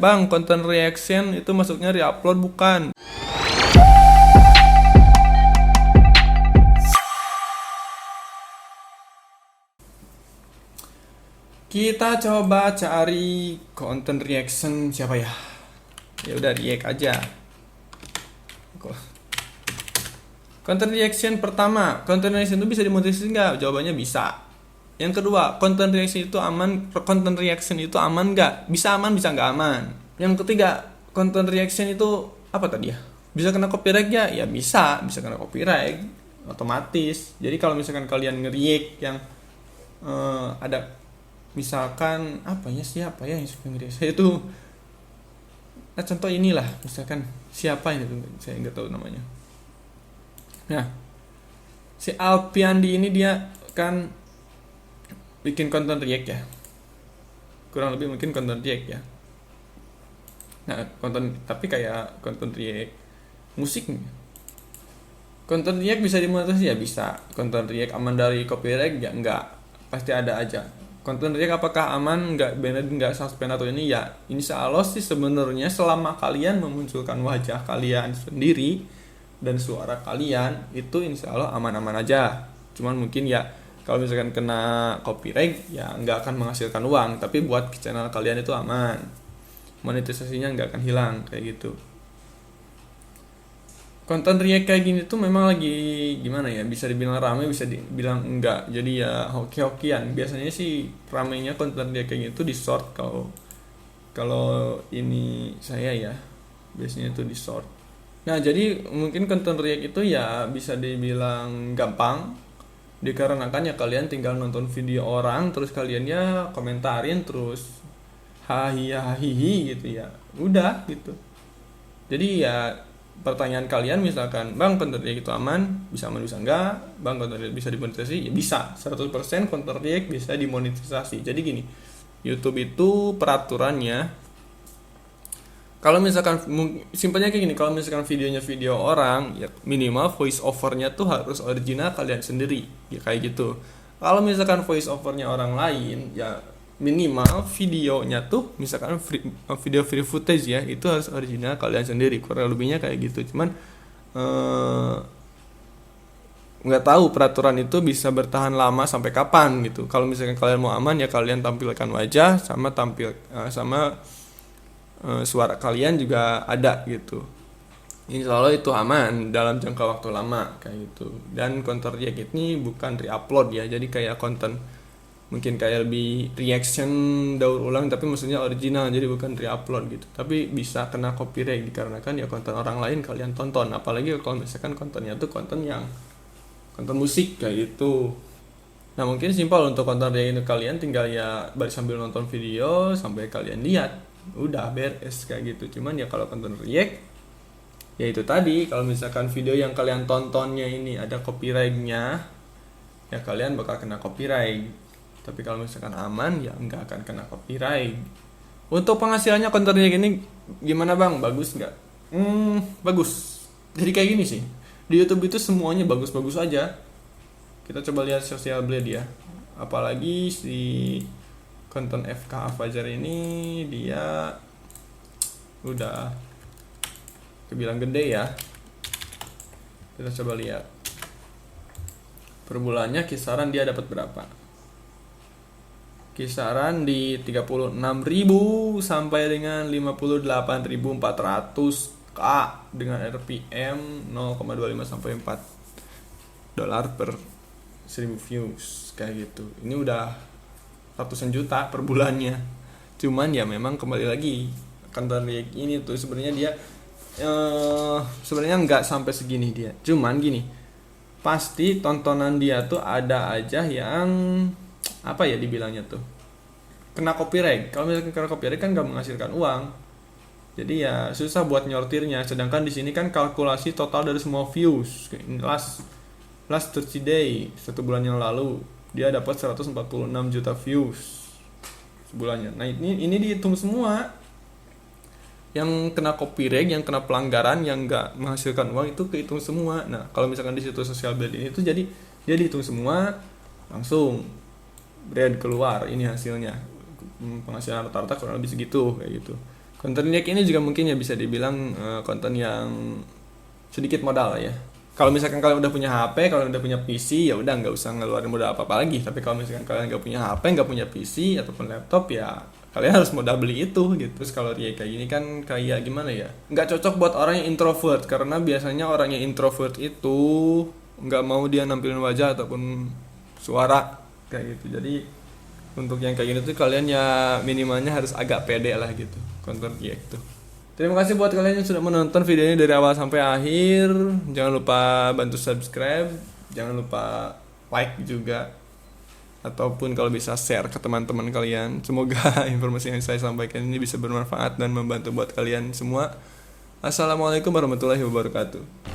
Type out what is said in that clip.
Bang, konten reaction itu masuknya re-upload bukan? Kita coba cari konten reaction siapa ya? Ya udah react aja. Konten reaction pertama, konten reaction itu bisa dimonetisasi nggak? Jawabannya bisa. Yang kedua, konten reaction itu aman? Konten reaction itu aman nggak? Bisa aman, bisa nggak aman. Yang ketiga, konten reaction itu apa tadi ya? Bisa kena copyright ya? Ya bisa kena copyright otomatis. Jadi kalau misalkan kalian nge-react yang ada misalkan apa ya, siapa ya yang suka nge-react? Saya itu contoh inilah, misalkan siapa ini tuh saya nggak tahu namanya. Nah, si Alpiandi ini dia kan bikin konten react ya, kurang lebih mungkin konten react ya. Nah, konten tapi kayak konten react musik. Konten react bisa dimonetisasi ya bisa. Konten react aman dari copyright ya enggak, pasti ada aja. Konten react apakah aman, enggak banned, enggak suspend atau ini ya, insya Allah sih sebenarnya selama kalian memunculkan wajah kalian sendiri dan suara kalian itu insya Allah aman-aman aja. Cuman mungkin ya kalau misalkan kena copyright ya nggak akan menghasilkan uang, tapi buat channel kalian itu aman, monetisasinya nggak akan hilang kayak gitu. Konten react kayak gini tuh memang lagi gimana ya, bisa dibilang rame, bisa dibilang enggak, jadi ya hoki-hokian. Biasanya sih ramenya konten react kayak gitu di short. Kalau ini saya ya biasanya itu di short. Nah, jadi mungkin konten react itu ya bisa dibilang gampang, dikarenakan ya kalian tinggal nonton video orang, terus kalian ya komentarin, terus hahihi gitu ya, udah gitu. Jadi ya pertanyaan kalian misalkan, bang konten react itu aman, bisa aman bisa enggak, bang konten react bisa dimonetisasi, ya bisa, 100% konten react bisa dimonetisasi. Jadi gini, YouTube itu peraturannya, kalau misalkan simpelnya kayak gini, kalau misalkan videonya video orang, ya minimal voice overnya tuh harus original kalian sendiri, ya kayak gitu. Kalau misalkan voice overnya orang lain, ya minimal videonya tuh misalkan video free footage ya, itu harus original kalian sendiri. Kurang lebihnya kayak gitu. Cuman nggak tahu peraturan itu bisa bertahan lama sampai kapan gitu. Kalau misalkan kalian mau aman ya kalian tampilkan wajah sama suara kalian juga ada gitu. Insya Allah itu aman dalam jangka waktu lama kayak gitu. Dan konten react ini bukan re-upload ya, jadi kayak konten mungkin kayak lebih reaction daur ulang, tapi maksudnya original, jadi bukan re-upload gitu. Tapi bisa kena copyright dikarenakan ya konten orang lain kalian tonton, apalagi kalau misalkan kontennya tuh konten musik kayak gitu. Nah, mungkin simpel untuk konten react kalian tinggal ya sambil nonton video sampai kalian lihat, udah beres kayak gitu. Cuman ya kalau konten react ya itu tadi, kalau misalkan video yang kalian tontonnya ini ada copyrightnya ya kalian bakal kena copyright. Tapi kalau misalkan aman ya nggak akan kena copyright. Untuk penghasilannya konten react ini gimana bang, bagus nggak? Bagus. Jadi kayak gini sih, di YouTube itu semuanya bagus-bagus aja. Kita coba lihat Social Blade ya, apalagi si konten FK Fajar ini dia udah kebilang gede ya. Kita coba lihat per bulannya kisaran dia dapat berapa. Kisaran di 36.000 sampai dengan 58.400 K dengan RPM 0,25 sampai 4 dolar per 1000 views kayak gitu. Ini udah ratusan juta per bulannya. Cuman ya memang kembali lagi, konten react ini tuh sebenarnya dia sebenarnya nggak sampai segini dia. Cuman gini, pasti tontonan dia tuh ada aja yang apa ya dibilangnya tuh kena copyright. Kalau misalkan kena copyright kan nggak menghasilkan uang, jadi ya susah buat nyortirnya. Sedangkan di sini kan kalkulasi total dari semua views. Last 30 day, 1 bulan yang lalu dia dapat 146 juta views sebulannya. Nah, ini dihitung semua. Yang kena copyright, yang kena pelanggaran, yang nggak menghasilkan uang itu kehitung semua. Nah, kalau misalkan di situ Social Blade ini tuh jadi dia dihitung semua, langsung brand keluar ini hasilnya. Penghasilan rata-rata kurang lebih segitu kayak gitu. Konten react ini juga mungkin ya bisa dibilang konten yang sedikit modal ya. Kalau misalkan kalian udah punya HP, kalau udah punya PC, ya udah nggak usah ngeluarin modal apa-apa lagi. Tapi kalau misalkan kalian nggak punya HP, nggak punya PC ataupun laptop, ya kalian harus modal beli itu gitu. Terus kalau react kayak gini kan kayak gimana ya? Nggak cocok buat orang yang introvert, karena biasanya orang yang introvert itu nggak mau dia nampilin wajah ataupun suara kayak gitu. Jadi untuk yang kayak gini tuh kalian ya minimalnya harus agak pede lah gitu konten react tuh. Terima kasih buat kalian yang sudah menonton videonya dari awal sampai akhir. Jangan lupa bantu subscribe, jangan lupa like juga, ataupun kalau bisa share ke teman-teman kalian. Semoga informasi yang saya sampaikan ini bisa bermanfaat dan membantu buat kalian semua. Assalamualaikum warahmatullahi wabarakatuh.